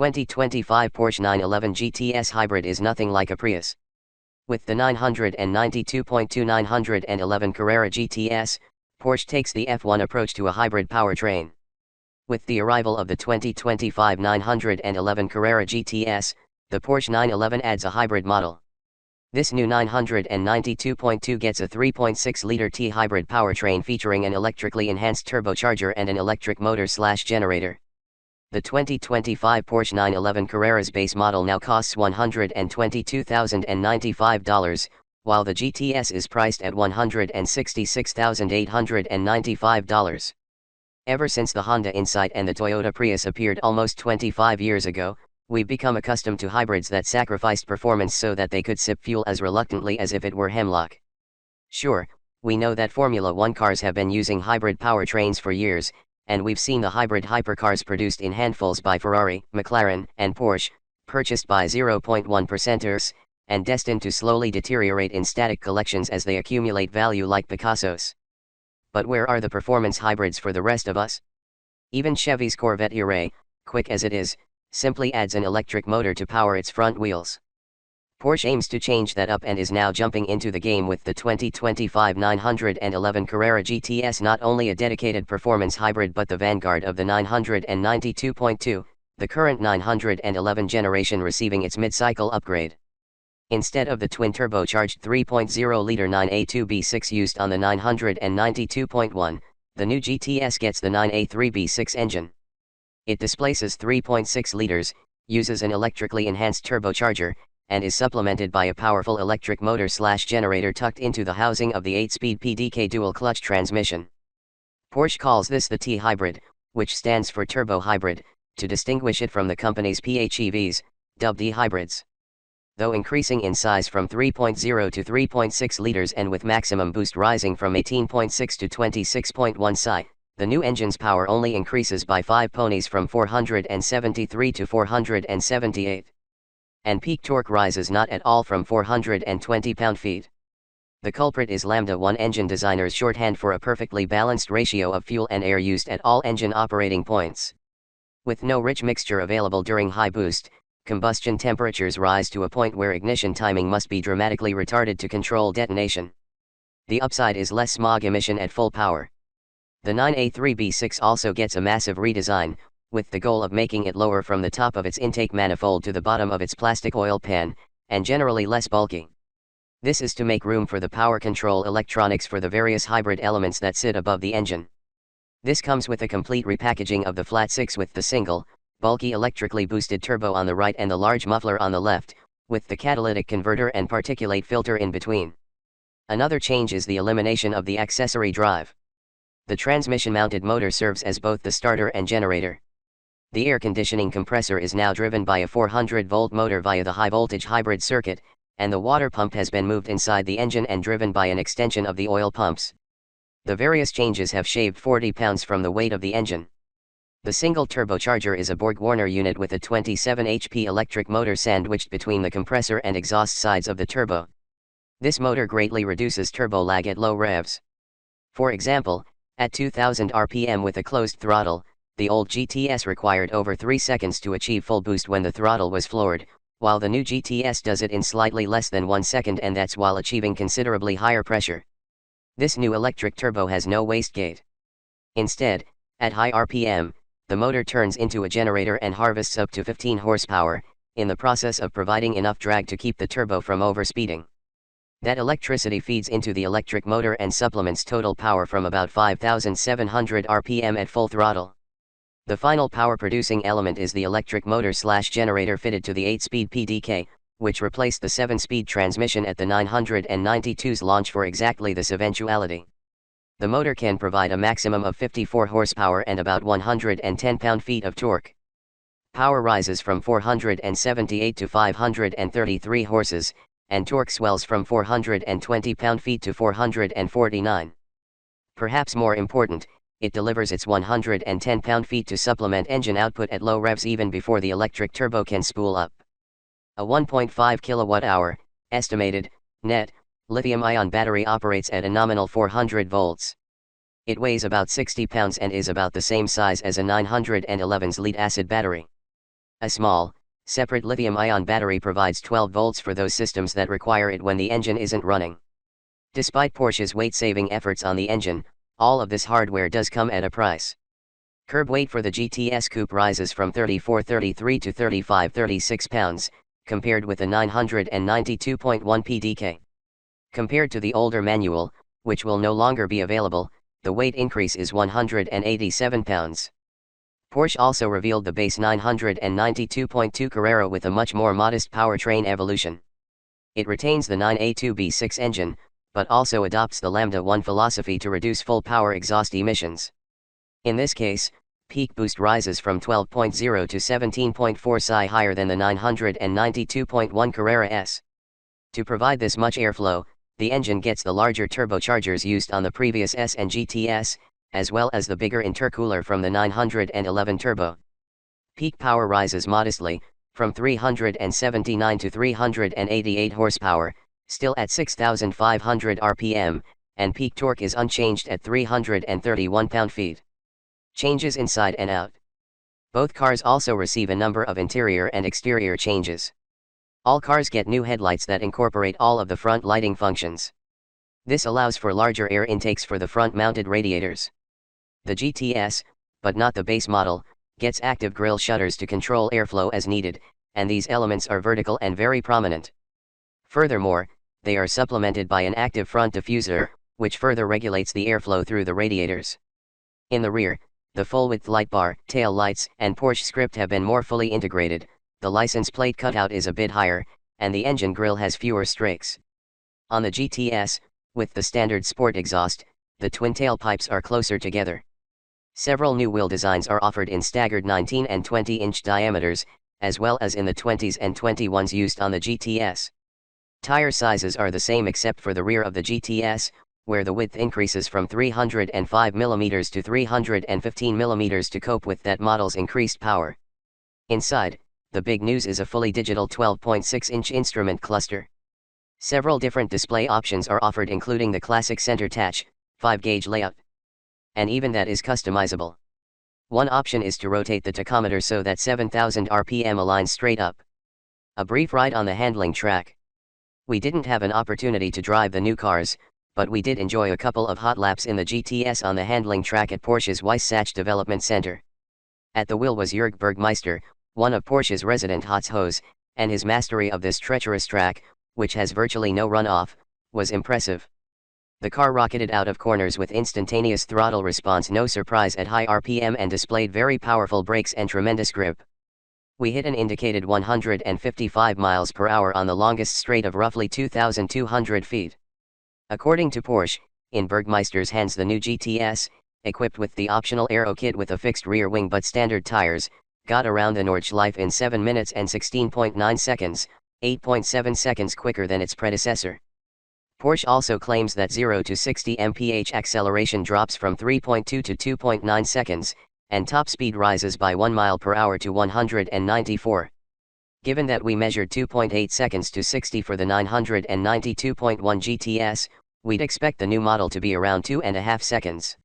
2025 Porsche 911 GTS Hybrid is nothing like a Prius. With the 992.2 911 Carrera GTS, Porsche takes the F1 approach to a hybrid powertrain. With the arrival of the 2025 911 Carrera GTS, the Porsche 911 adds a hybrid model. This new 992.2 gets a 3.6-liter T hybrid powertrain featuring an electrically enhanced turbocharger and an electric motor/generator. The 2025 Porsche 911 Carrera's base model now costs $122,095, while the GTS is priced at $166,895. Ever since the Honda Insight and the Toyota Prius appeared almost 25 years ago, we've become accustomed to hybrids that sacrificed performance so that they could sip fuel as reluctantly as if it were hemlock. Sure, we know that Formula One cars have been using hybrid powertrains for years, and we've seen the hybrid hypercars produced in handfuls by Ferrari, McLaren, and Porsche, purchased by 0.1%ers, and destined to slowly deteriorate in static collections as they accumulate value like Picassos. But where are the performance hybrids for the rest of us? Even Chevy's Corvette E-Ray, quick as it is, simply adds an electric motor to power its front wheels. Porsche aims to change that up and is now jumping into the game with the 2025 911 Carrera GTS, not only a dedicated performance hybrid but the vanguard of the 992.2, the current 911 generation receiving its mid-cycle upgrade. Instead of the twin-turbocharged 3.0-liter 9A2B6 used on the 992.1, the new GTS gets the 9A3B6 engine. It displaces 3.6 liters, uses an electrically enhanced turbocharger, and is supplemented by a powerful electric motor/generator tucked into the housing of the 8-speed PDK dual-clutch transmission. Porsche calls this the T-Hybrid, which stands for Turbo Hybrid, to distinguish it from the company's PHEVs, dubbed E-Hybrids. Though increasing in size from 3.0 to 3.6 liters and with maximum boost rising from 18.6 to 26.1 psi, the new engine's power only increases by 5 ponies from 473 to 478. And peak torque rises not at all from 420 pound-feet. The culprit is Lambda 1 engine designers' shorthand for a perfectly balanced ratio of fuel and air used at all engine operating points. With no rich mixture available during high boost, combustion temperatures rise to a point where ignition timing must be dramatically retarded to control detonation. The upside is less smog emission at full power. The 9A3B6 also gets a massive redesign, with the goal of making it lower from the top of its intake manifold to the bottom of its plastic oil pan, and generally less bulky. This is to make room for the power control electronics for the various hybrid elements that sit above the engine. This comes with a complete repackaging of the flat six with the single, bulky electrically boosted turbo on the right and the large muffler on the left, with the catalytic converter and particulate filter in between. Another change is the elimination of the accessory drive. The transmission-mounted motor serves as both the starter and generator. The air conditioning compressor is now driven by a 400-volt motor via the high-voltage hybrid circuit, and the water pump has been moved inside the engine and driven by an extension of the oil pumps. The various changes have shaved 40 pounds from the weight of the engine. The single turbocharger is a Borg-Warner unit with a 27 HP electric motor sandwiched between the compressor and exhaust sides of the turbo. This motor greatly reduces turbo lag at low revs. For example, at 2000 RPM with a closed throttle, the old GTS required over 3 seconds to achieve full boost when the throttle was floored, while the new GTS does it in slightly less than 1 second, and that's while achieving considerably higher pressure. This new electric turbo has no wastegate. Instead, at high RPM, the motor turns into a generator and harvests up to 15 horsepower, in the process of providing enough drag to keep the turbo from overspeeding. That electricity feeds into the electric motor and supplements total power from about 5,700 RPM at full throttle. The final power-producing element is the electric motor/generator fitted to the 8-speed PDK, which replaced the 7-speed transmission at the 992's launch for exactly this eventuality. The motor can provide a maximum of 54 horsepower and about 110 pound-feet of torque. Power rises from 478 to 533 horses, and torque swells from 420 pound-feet to 449. Perhaps more important, it delivers its 110 pound-feet to supplement engine output at low revs even before the electric turbo can spool up. A 1.5 kilowatt-hour, estimated, net, lithium-ion battery operates at a nominal 400 volts. It weighs about 60 pounds and is about the same size as a 911's lead-acid battery. A small, separate lithium-ion battery provides 12 volts for those systems that require it when the engine isn't running. Despite Porsche's weight-saving efforts on the engine, all of this hardware does come at a price. Curb weight for the GTS Coupe rises from 34-33 to 35-36 pounds, compared with the 992.1 pdk. Compared to the older manual, which will no longer be available, the weight increase is 187 pounds. Porsche also revealed the base 992.2 Carrera with a much more modest powertrain evolution. It retains the 9A2B6 engine, but also adopts the Lambda 1 philosophy to reduce full power exhaust emissions. In this case, peak boost rises from 12.0 to 17.4 psi higher than the 992.1 Carrera S. To provide this much airflow, the engine gets the larger turbochargers used on the previous S and GTS, as well as the bigger intercooler from the 911 Turbo. Peak power rises modestly, from 379 to 388 horsepower, still at 6,500 RPM, and peak torque is unchanged at 331 pound-feet. Changes inside and out. Both cars also receive a number of interior and exterior changes. All cars get new headlights that incorporate all of the front lighting functions. This allows for larger air intakes for the front-mounted radiators. The GTS, but not the base model, gets active grille shutters to control airflow as needed, and these elements are vertical and very prominent. Furthermore, they are supplemented by an active front diffuser, which further regulates the airflow through the radiators. In the rear, the full-width light bar, tail lights, and Porsche script have been more fully integrated, the license plate cutout is a bit higher, and the engine grille has fewer strakes. On the GTS, with the standard sport exhaust, the twin tailpipes are closer together. Several new wheel designs are offered in staggered 19 and 20-inch diameters, as well as in the 20s and 21s used on the GTS. Tire sizes are the same except for the rear of the GTS, where the width increases from 305 mm to 315 mm to cope with that model's increased power. Inside, the big news is a fully digital 12.6-inch instrument cluster. Several different display options are offered, including the classic center touch, 5-gauge layout. And even that is customizable. One option is to rotate the tachometer so that 7,000 RPM aligns straight up. A brief ride on the handling track. We didn't have an opportunity to drive the new cars, but we did enjoy a couple of hot laps in the GTS on the handling track at Porsche's Weissach Development Center. At the wheel was Jörg Bergmeister, one of Porsche's resident hots, and his mastery of this treacherous track, which has virtually no runoff, was impressive. The car rocketed out of corners with instantaneous throttle response, no surprise at high RPM, and displayed very powerful brakes and tremendous grip. We hit an indicated 155 miles per hour on the longest straight of roughly 2,200 feet. According to Porsche, in Bergmeister's hands the new GTS, equipped with the optional aero kit with a fixed rear wing but standard tires, got around the Nordschleife in 7 minutes and 16.9 seconds, 8.7 seconds quicker than its predecessor. Porsche also claims that 0 to 60 mph acceleration drops from 3.2 to 2.9 seconds, and top speed rises by 1 mile per hour to 194. Given that we measured 2.8 seconds to 60 for the 992.1 GTS, we'd expect the new model to be around 2.5 seconds.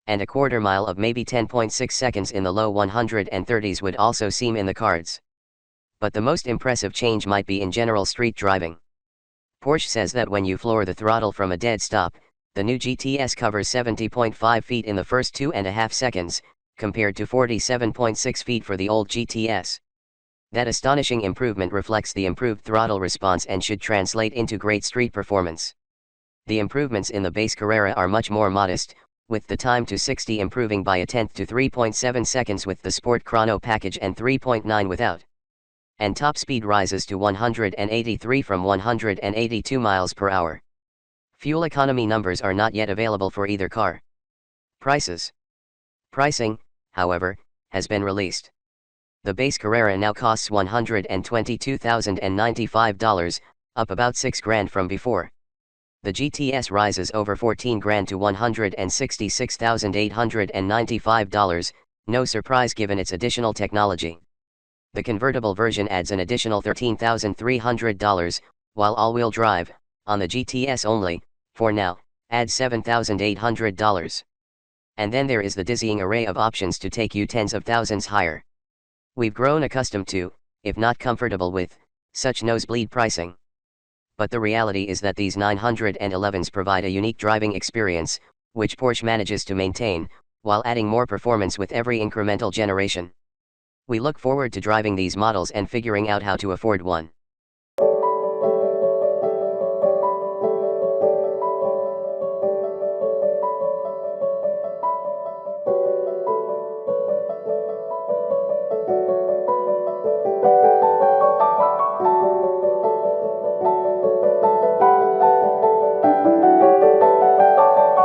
And a quarter mile of maybe 10.6 seconds in the low 130s would also seem in the cards. But the most impressive change might be in general street driving. Porsche says that when you floor the throttle from a dead stop, the new GTS covers 70.5 feet in the first 2.5 seconds, compared to 47.6 feet for the old GTS. That astonishing improvement reflects the improved throttle response and should translate into great street performance. The improvements in the base Carrera are much more modest, with the time to 60 improving by 1/10 to 3.7 seconds with the Sport Chrono package and 3.9 without. And top speed rises to 183 from 182 miles per hour. Fuel economy numbers are not yet available for either car. Pricing, however, has been released. The base Carrera now costs $122,095, up about $6,000 from before. The GTS rises over $14,000 to $166,895, no surprise given its additional technology. The convertible version adds an additional $13,300, while all-wheel drive, on the GTS only, for now, adds $7,800. And then there is the dizzying array of options to take you tens of thousands higher. We've grown accustomed to, if not comfortable with, such nosebleed pricing. But the reality is that these 911s provide a unique driving experience, which Porsche manages to maintain, while adding more performance with every incremental generation. We look forward to driving these models and figuring out how to afford one.